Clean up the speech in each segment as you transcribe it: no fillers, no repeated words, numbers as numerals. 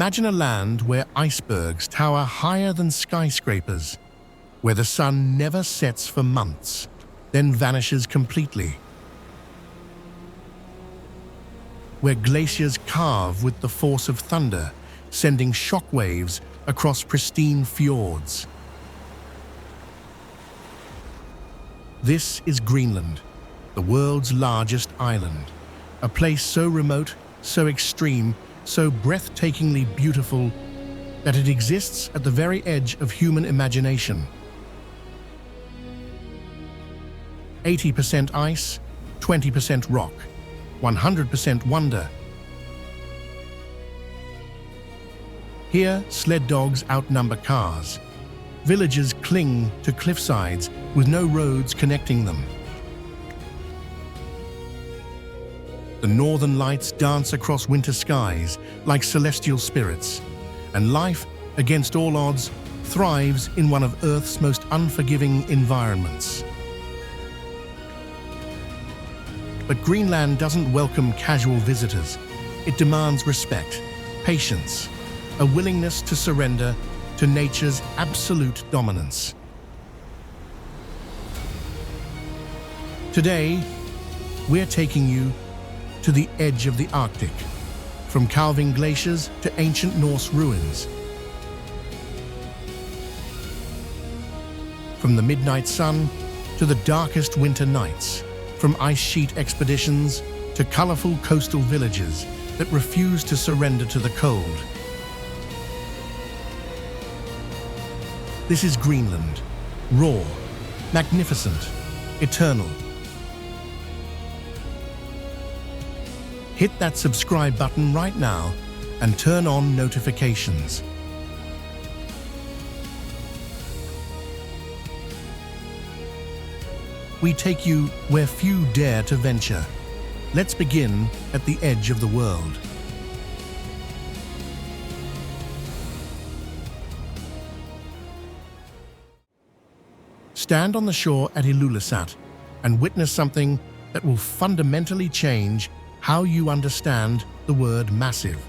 Imagine a land where icebergs tower higher than skyscrapers, where the sun never sets for months, then vanishes completely, where glaciers carve with the force of thunder, sending shockwaves across pristine fjords. This is Greenland, the world's largest island, a place so remote, so extreme, so breathtakingly beautiful that it exists at the very edge of human imagination. 80% ice, 20% rock, 100% wonder. Here, sled dogs outnumber cars. Villages cling to cliffsides with no roads connecting them. The northern lights dance across winter skies like celestial spirits, and life, against all odds, thrives in one of Earth's most unforgiving environments. But Greenland doesn't welcome casual visitors. It demands respect, patience, a willingness to surrender to nature's absolute dominance. Today, we're taking you to the edge of the Arctic, from calving glaciers to ancient Norse ruins. From the midnight sun to the darkest winter nights, from ice sheet expeditions to colorful coastal villages that refuse to surrender to the cold. This is Greenland, raw, magnificent, eternal. Hit that subscribe button right now and turn on notifications. We take you where few dare to venture. Let's begin at the edge of the world. Stand on the shore at Ilulissat and witness something that will fundamentally change how you understand the word massive.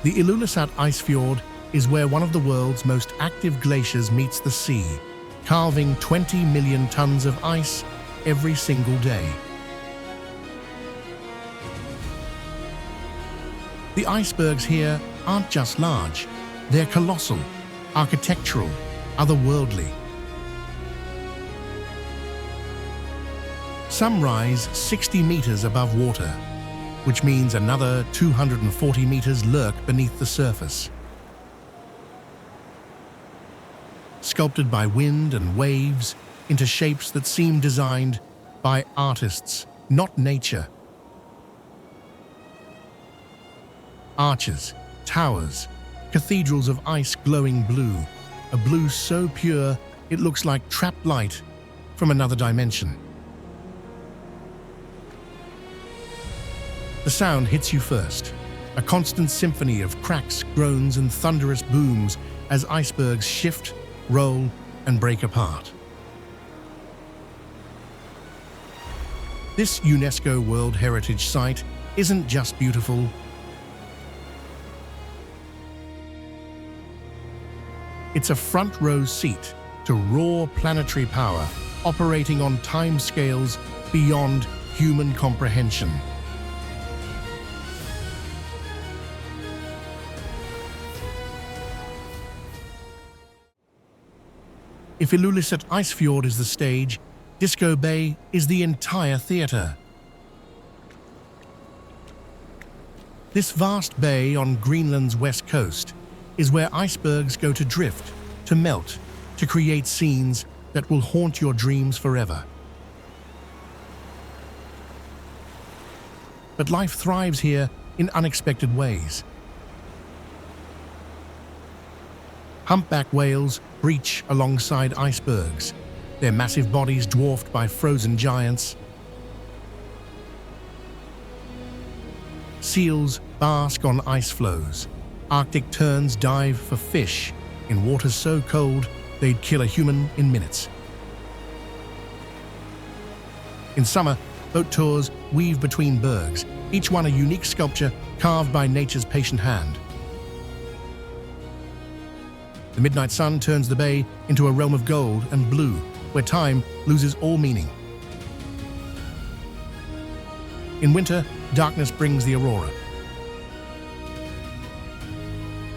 The Ilulissat Ice Fjord is where one of the world's most active glaciers meets the sea, calving 20 million tons of ice every single day. The icebergs here aren't just large, they're colossal, architectural, otherworldly. Some rise 60 meters above water, which means another 240 meters lurk beneath the surface. Sculpted by wind and waves into shapes that seem designed by artists, not nature. Arches, towers, cathedrals of ice glowing blue, a blue so pure it looks like trapped light from another dimension. The sound hits you first, a constant symphony of cracks, groans, and thunderous booms as icebergs shift, roll, and break apart. This UNESCO World Heritage Site isn't just beautiful, it's a front-row seat to raw planetary power operating on timescales beyond human comprehension. If Ilulissat Ice Fjord is the stage, Disco Bay is the entire theater. This vast bay on Greenland's west coast is where icebergs go to drift, to melt, to create scenes that will haunt your dreams forever. But life thrives here in unexpected ways. Humpback whales breach alongside icebergs, their massive bodies dwarfed by frozen giants. Seals bask on ice floes. Arctic terns dive for fish in waters so cold they'd kill a human in minutes. In summer, boat tours weave between bergs, each one a unique sculpture carved by nature's patient hand. The midnight sun turns the bay into a realm of gold and blue, where time loses all meaning. In winter, darkness brings the aurora.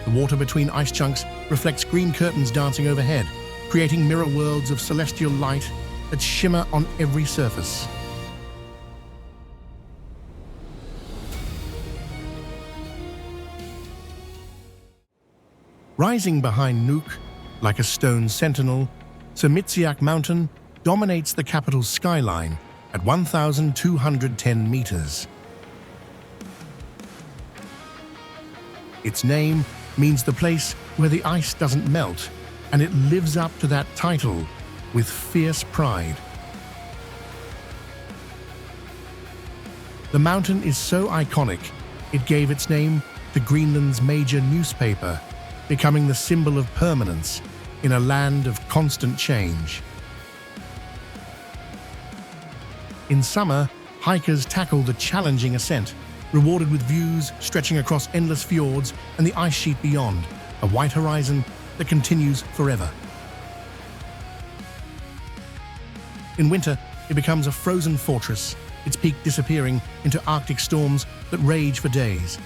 The water between ice chunks reflects green curtains dancing overhead, creating mirror worlds of celestial light that shimmer on every surface. Rising behind Nuuk, like a stone sentinel, Semitsiaq Mountain dominates the capital's skyline at 1,210 meters. Its name means the place where the ice doesn't melt, and it lives up to that title with fierce pride. The mountain is so iconic, it gave its name to Greenland's major newspaper, becoming the symbol of permanence in a land of constant change. In summer, hikers tackle the challenging ascent, rewarded with views stretching across endless fjords and the ice sheet beyond, a white horizon that continues forever. In winter, it becomes a frozen fortress, its peak disappearing into Arctic storms that rage for days.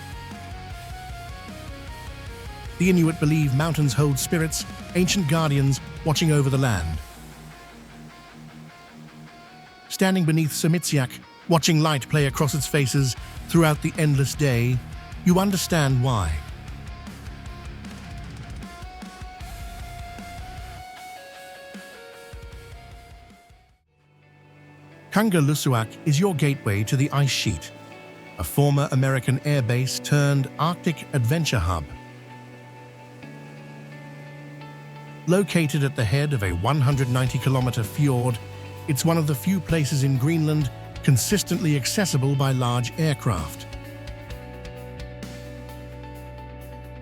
The Inuit believe mountains hold spirits, ancient guardians watching over the land. Standing beneath Semitsiaq, watching light play across its faces throughout the endless day, you understand why. Kangerlussuaq is your gateway to the ice sheet, a former American air base turned Arctic adventure hub. Located at the head of a 190-kilometer fjord, it's one of the few places in Greenland consistently accessible by large aircraft.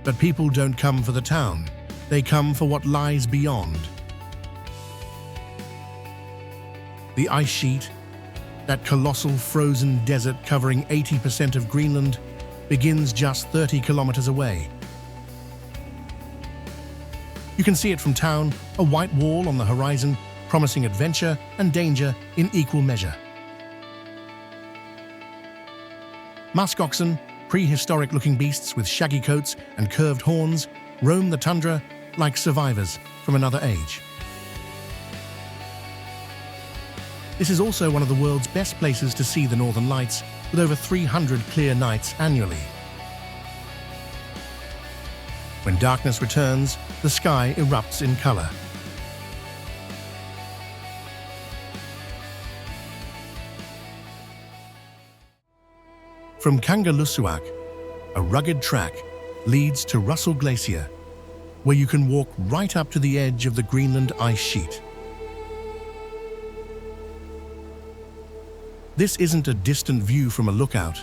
But people don't come for the town, they come for what lies beyond. The ice sheet, that colossal frozen desert covering 80% of Greenland, begins just 30 kilometers away. You can see it from town, a white wall on the horizon, promising adventure and danger in equal measure. Musk oxen, prehistoric-looking beasts with shaggy coats and curved horns, roam the tundra like survivors from another age. This is also one of the world's best places to see the Northern Lights, with over 300 clear nights annually. When darkness returns, the sky erupts in color. From Kangerlussuaq, a rugged track leads to Russell Glacier, where you can walk right up to the edge of the Greenland ice sheet. This isn't a distant view from a lookout.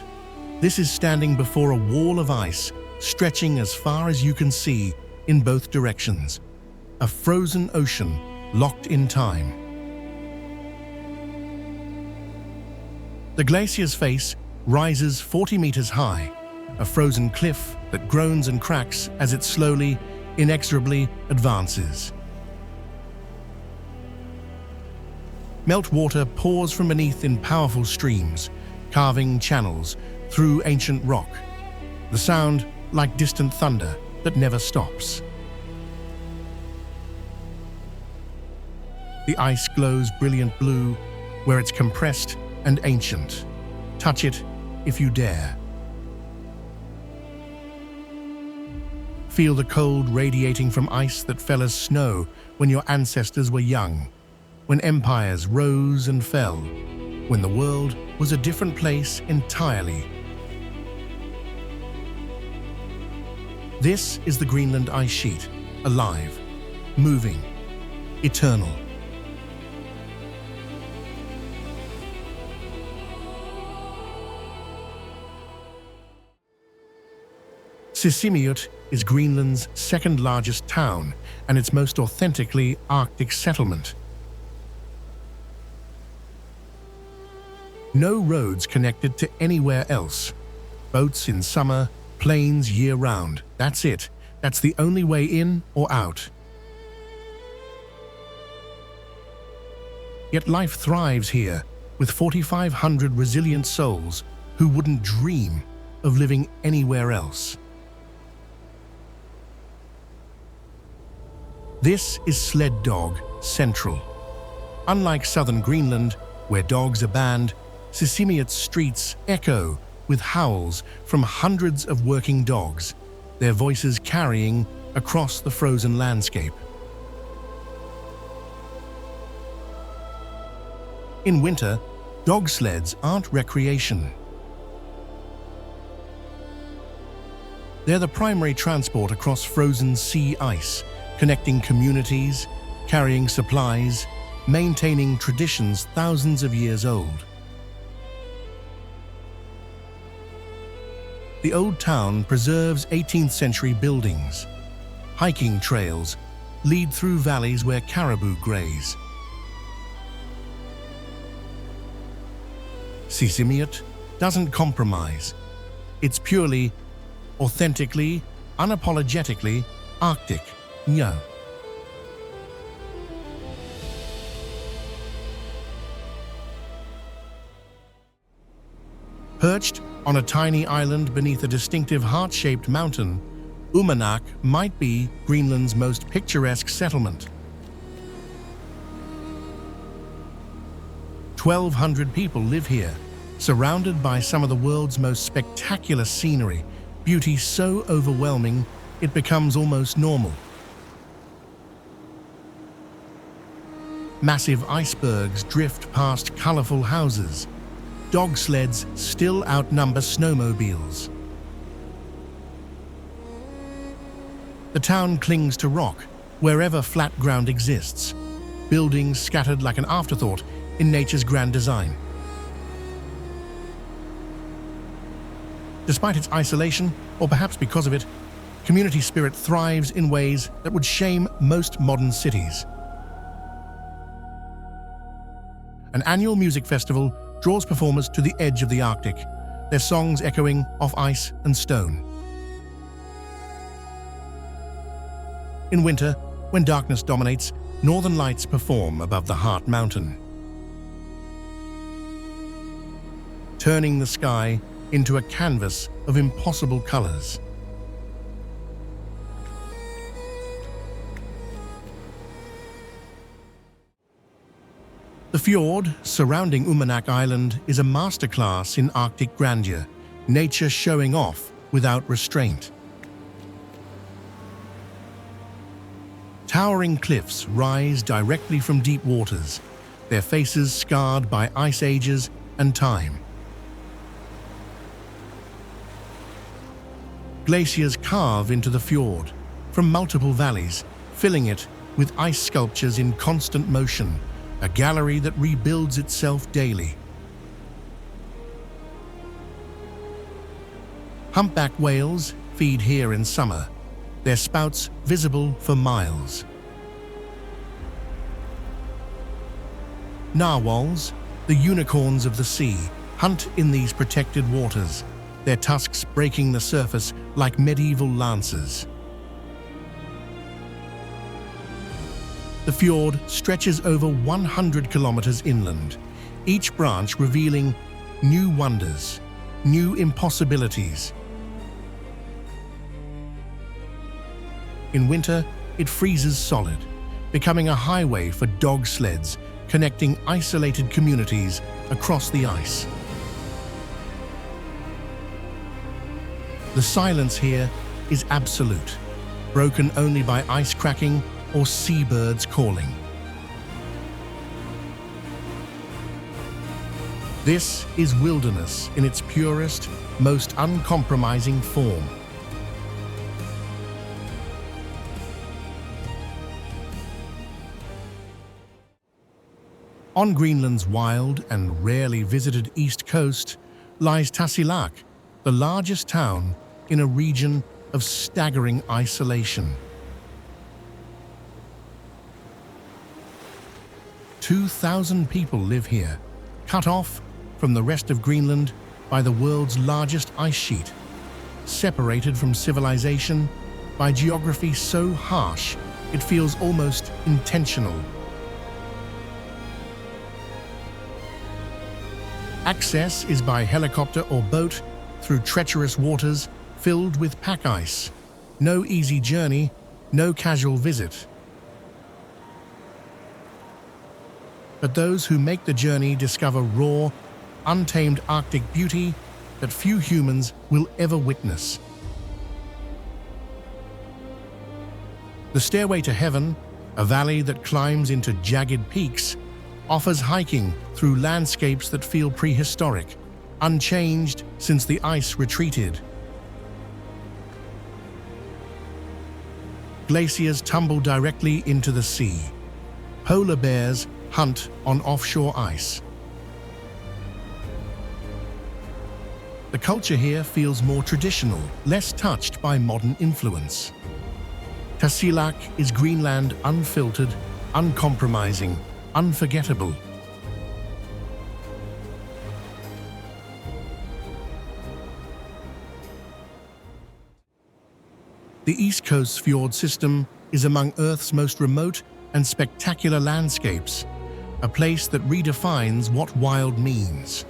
This is standing before a wall of ice stretching as far as you can see in both directions. A frozen ocean locked in time. The glacier's face rises 40 meters high, a frozen cliff that groans and cracks as it slowly, inexorably advances. Meltwater pours from beneath in powerful streams, carving channels through ancient rock. The sound like distant thunder that never stops. The ice glows brilliant blue where it's compressed and ancient. Touch it if you dare. Feel the cold radiating from ice that fell as snow when your ancestors were young, when empires rose and fell, when the world was a different place entirely. This is the Greenland ice sheet, alive, moving, eternal. Sisimiut is Greenland's second largest town and its most authentically Arctic settlement. No roads connected to anywhere else. Boats in summer, planes year-round. That's it. That's the only way in or out. Yet life thrives here, with 4,500 resilient souls who wouldn't dream of living anywhere else. This is Sled Dog Central. Unlike southern Greenland, where dogs are banned, Sisimiut's streets echo with howls from hundreds of working dogs, their voices carrying across the frozen landscape. In winter, dog sleds aren't recreation. They're the primary transport across frozen sea ice, connecting communities, carrying supplies, maintaining traditions thousands of years old. The old town preserves 18th century buildings. Hiking trails lead through valleys where caribou graze. Sisimiut doesn't compromise. It's purely, authentically, unapologetically Arctic. No. Perched on a tiny island beneath a distinctive heart-shaped mountain, Uummannaq might be Greenland's most picturesque settlement. 1,200 people live here, surrounded by some of the world's most spectacular scenery, beauty so overwhelming it becomes almost normal. Massive icebergs drift past colorful houses. Dog sleds still outnumber snowmobiles. The town clings to rock wherever flat ground exists, buildings scattered like an afterthought in nature's grand design. Despite its isolation, or perhaps because of it, community spirit thrives in ways that would shame most modern cities. An annual music festival draws performers to the edge of the Arctic, their songs echoing off ice and stone. In winter, when darkness dominates, northern lights perform above the Heart Mountain, turning the sky into a canvas of impossible colors. The fjord surrounding Uummannaq Island is a masterclass in Arctic grandeur, nature showing off without restraint. Towering cliffs rise directly from deep waters, their faces scarred by ice ages and time. Glaciers carve into the fjord from multiple valleys, filling it with ice sculptures in constant motion, a gallery that rebuilds itself daily. Humpback whales feed here in summer, their spouts visible for miles. Narwhals, the unicorns of the sea, hunt in these protected waters, their tusks breaking the surface like medieval lances. The fjord stretches over 100 kilometers inland, each branch revealing new wonders, new impossibilities. In winter, it freezes solid, becoming a highway for dog sleds, connecting isolated communities across the ice. The silence here is absolute, broken only by ice cracking or seabirds calling. This is wilderness in its purest, most uncompromising form. On Greenland's wild and rarely visited east coast lies Tasiilaq, the largest town in a region of staggering isolation. 2,000 people live here, cut off from the rest of Greenland by the world's largest ice sheet, separated from civilization by geography so harsh it feels almost intentional. Access is by helicopter or boat through treacherous waters filled with pack ice. No easy journey, no casual visit. But those who make the journey discover raw, untamed Arctic beauty that few humans will ever witness. The Stairway to Heaven, a valley that climbs into jagged peaks, offers hiking through landscapes that feel prehistoric, unchanged since the ice retreated. Glaciers tumble directly into the sea. Polar bears hunt on offshore ice. The culture here feels more traditional, less touched by modern influence. Tasiilaq is Greenland unfiltered, uncompromising, unforgettable. The East Coast Fjord system is among Earth's most remote and spectacular landscapes, a place that redefines what wild means.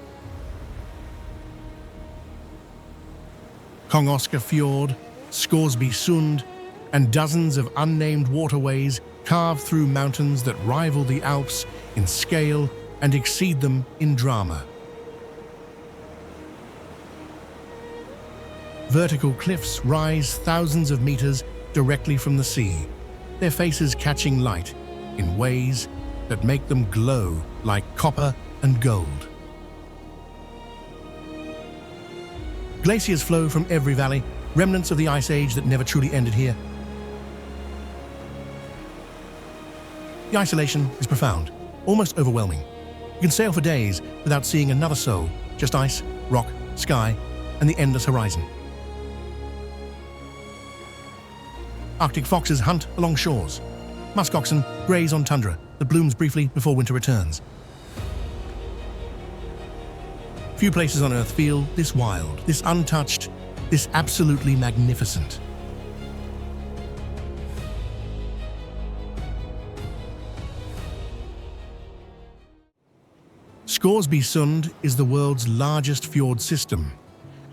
Kongoska Fjord, Scoresby Sund, and dozens of unnamed waterways carve through mountains that rival the Alps in scale and exceed them in drama. Vertical cliffs rise thousands of meters directly from the sea, their faces catching light in ways that make them glow like copper and gold. Glaciers flow from every valley, remnants of the ice age that never truly ended here. The isolation is profound, almost overwhelming. You can sail for days without seeing another soul, just ice, rock, sky, and the endless horizon. Arctic foxes hunt along shores. Musk oxen graze on tundra that blooms briefly before winter returns. Few places on Earth feel this wild, this untouched, this absolutely magnificent. Scoresby Sund is the world's largest fjord system,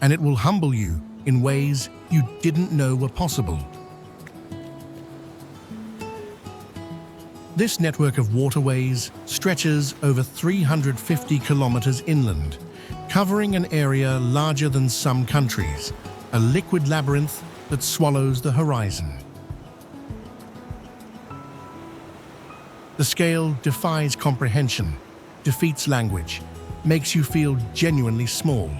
and it will humble you in ways you didn't know were possible. This network of waterways stretches over 350 kilometers inland, covering an area larger than some countries, a liquid labyrinth that swallows the horizon. The scale defies comprehension, defeats language, makes you feel genuinely small.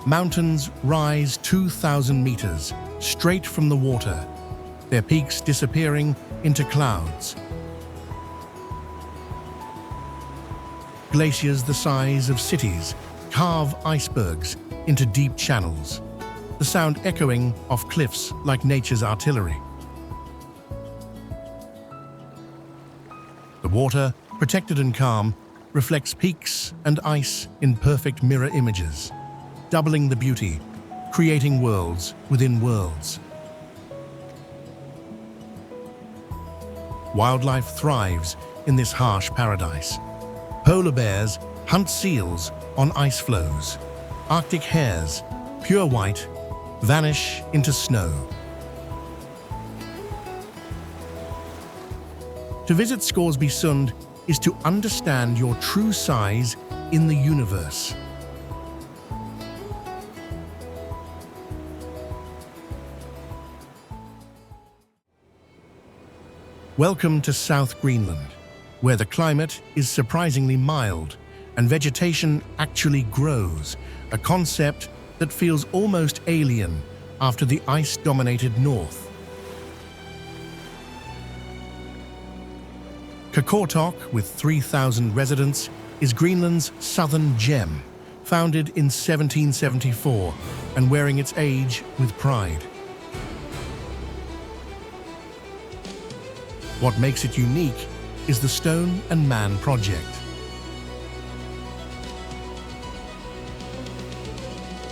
Mountains rise 2,000 meters straight from the water, their peaks disappearing into clouds. Glaciers the size of cities carve icebergs into deep channels, the sound echoing off cliffs like nature's artillery. The water, protected and calm, reflects peaks and ice in perfect mirror images, doubling the beauty, creating worlds within worlds. Wildlife thrives in this harsh paradise. Polar bears hunt seals on ice floes. Arctic hares, pure white, vanish into snow. To visit Scoresby Sund is to understand your true size in the universe. Welcome to South Greenland, where the climate is surprisingly mild and vegetation actually grows, a concept that feels almost alien after the ice-dominated north. Qaqortoq, with 3,000 residents, is Greenland's southern gem, founded in 1774 and wearing its age with pride. What makes it unique is the Stone and Man Project.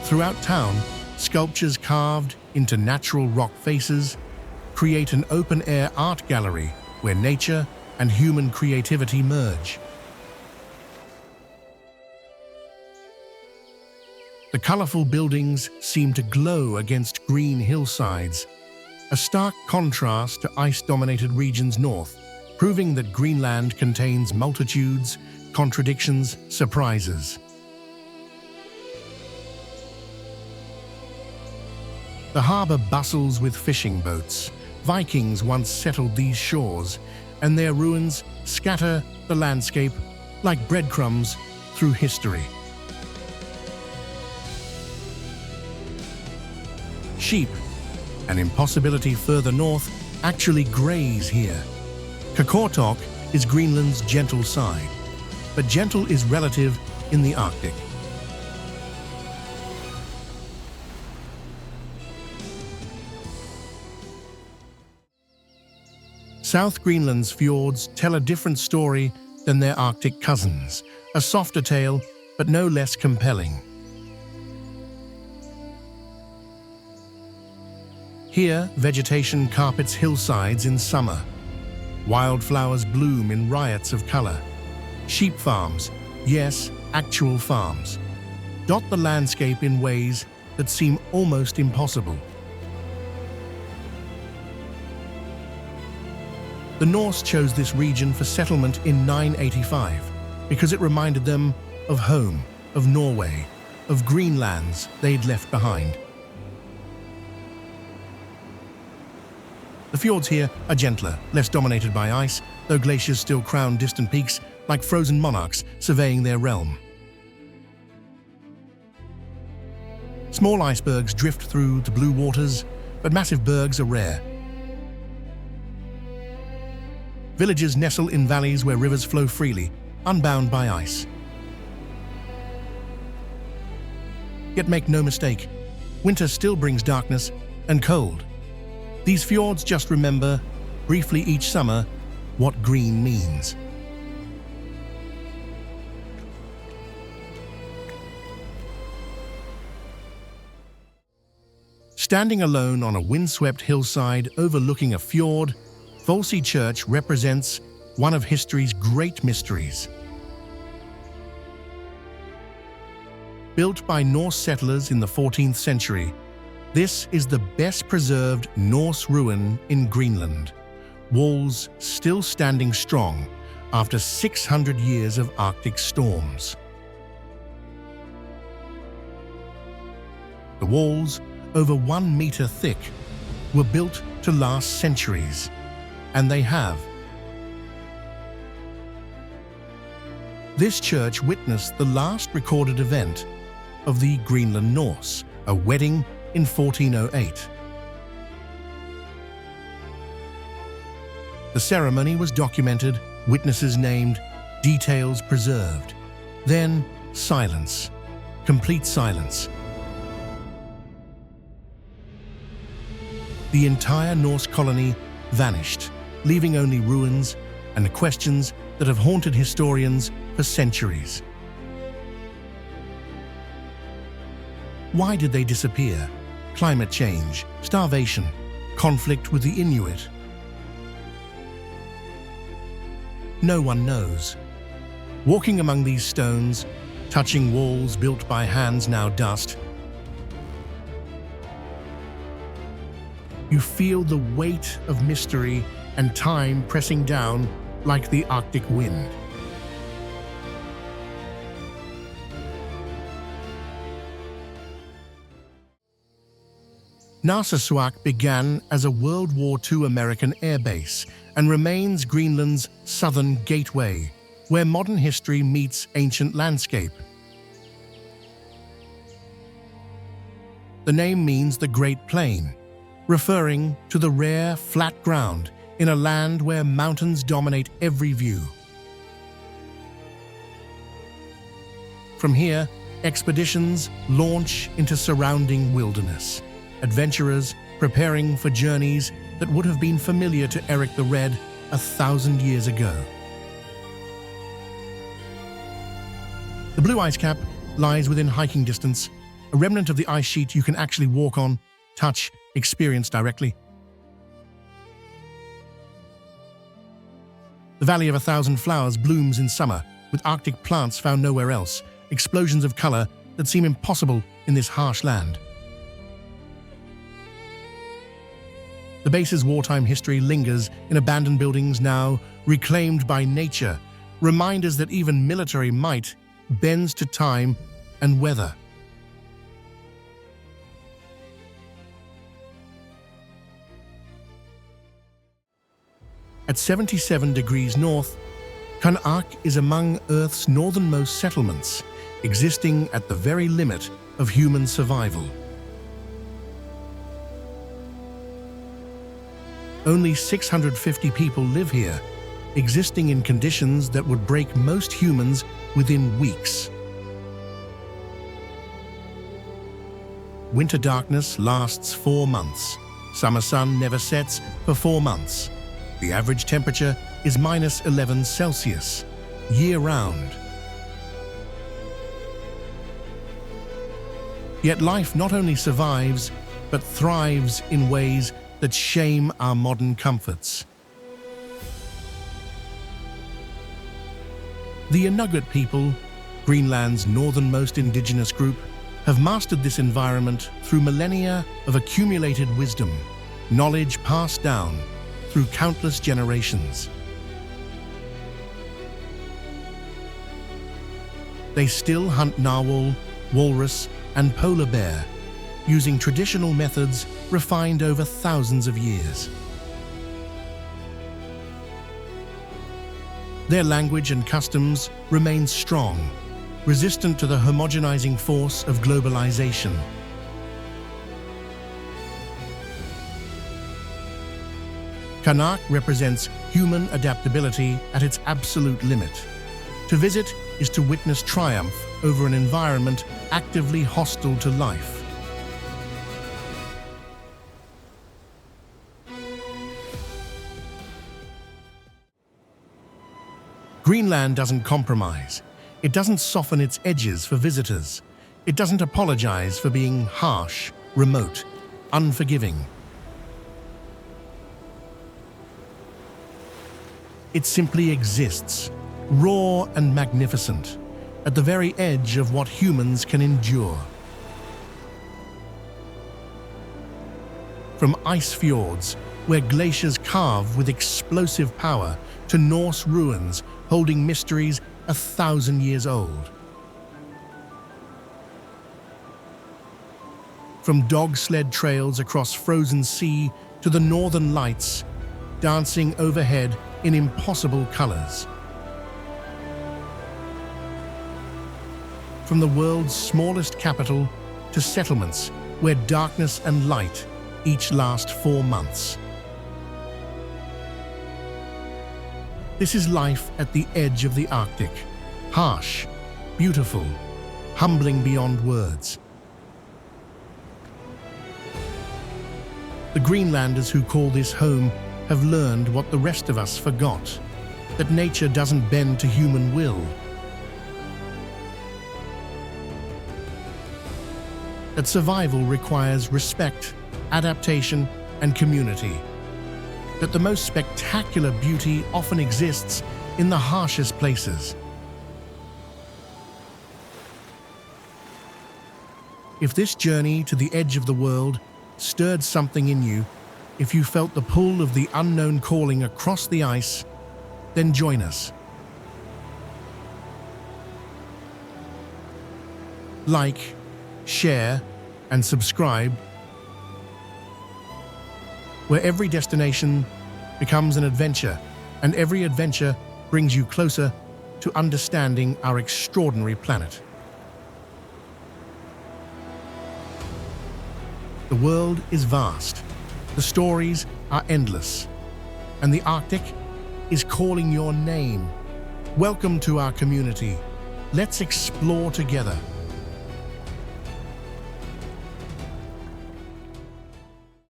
Throughout town, sculptures carved into natural rock faces create an open-air art gallery where nature and human creativity merge. The colorful buildings seem to glow against green hillsides, a stark contrast to ice-dominated regions north, proving that Greenland contains multitudes, contradictions, surprises. The harbor bustles with fishing boats. Vikings once settled these shores, and their ruins scatter the landscape like breadcrumbs through history. Sheep, an impossibility further north, actually graze here. Qaqortoq is Greenland's gentle side, but gentle is relative in the Arctic. South Greenland's fjords tell a different story than their Arctic cousins, a softer tale, but no less compelling. Here, vegetation carpets hillsides in summer. Wildflowers bloom in riots of color. Sheep farms, yes, actual farms, dot the landscape in ways that seem almost impossible. The Norse chose this region for settlement in 985 because it reminded them of home, of Norway, of Greenlands they'd left behind. The fjords here are gentler, less dominated by ice, though glaciers still crown distant peaks like frozen monarchs surveying their realm. Small icebergs drift through the blue waters, but massive bergs are rare. Villages nestle in valleys where rivers flow freely, unbound by ice. Yet make no mistake, winter still brings darkness and cold. These fjords just remember, briefly each summer, what green means. Standing alone on a windswept hillside overlooking a fjord, Volsi Church represents one of history's great mysteries. Built by Norse settlers in the 14th century, this is the best-preserved Norse ruin in Greenland, walls still standing strong after 600 years of Arctic storms. The walls, over 1 meter thick, were built to last centuries. And they have. This church witnessed the last recorded event of the Greenland Norse, a wedding in 1408. The ceremony was documented, witnesses named, details preserved. Then silence, complete silence. The entire Norse colony vanished, leaving only ruins and questions that have haunted historians for centuries. Why did they disappear? Climate change, starvation, conflict with the Inuit? No one knows. Walking among these stones, touching walls built by hands now dust, you feel the weight of mystery and time pressing down like the Arctic wind. Narsarsuaq began as a World War II American airbase and remains Greenland's southern gateway, where modern history meets ancient landscape. The name means the Great Plain, referring to the rare, flat ground in a land where mountains dominate every view. From here, expeditions launch into surrounding wilderness, adventurers preparing for journeys that would have been familiar to Eric the Red 1,000 years ago. The blue ice cap lies within hiking distance, a remnant of the ice sheet you can actually walk on, touch, experience directly. The Valley of 1,000 Flowers blooms in summer, with Arctic plants found nowhere else, explosions of color that seem impossible in this harsh land. The base's wartime history lingers in abandoned buildings now reclaimed by nature, reminders that even military might bends to time and weather. At 77 degrees north, Qaanaaq is among Earth's northernmost settlements, existing at the very limit of human survival. Only 650 people live here, existing in conditions that would break most humans within weeks. Winter darkness lasts 4 months. Summer sun never sets for 4 months. The average temperature is -11 Celsius, year-round. Yet life not only survives, but thrives in ways that shame our modern comforts. The Inuit people, Greenland's northernmost indigenous group, have mastered this environment through millennia of accumulated wisdom, knowledge passed down through countless generations. They still hunt narwhal, walrus, and polar bear, using traditional methods refined over thousands of years. Their language and customs remain strong, resistant to the homogenizing force of globalization. Qaanaaq represents human adaptability at its absolute limit. To visit is to witness triumph over an environment actively hostile to life. Greenland doesn't compromise. It doesn't soften its edges for visitors. It doesn't apologize for being harsh, remote, unforgiving. It simply exists, raw and magnificent, at the very edge of what humans can endure. From ice fjords, where glaciers carve with explosive power, to Norse ruins holding mysteries 1,000 years old. From dog sled trails across frozen sea to the northern lights, dancing overhead in impossible colors. From the world's smallest capital to settlements where darkness and light each last 4 months. This is life at the edge of the Arctic, harsh, beautiful, humbling beyond words. The Greenlanders who call this home have learned what the rest of us forgot, that nature doesn't bend to human will. That survival requires respect, adaptation, and community. That the most spectacular beauty often exists in the harshest places. If this journey to the edge of the world stirred something in you, if you felt the pull of the unknown calling across the ice, then join us. Like, share, and subscribe, where every destination becomes an adventure, and every adventure brings you closer to understanding our extraordinary planet. The world is vast, the stories are endless, and the Arctic is calling your name. Welcome to our community. Let's explore together.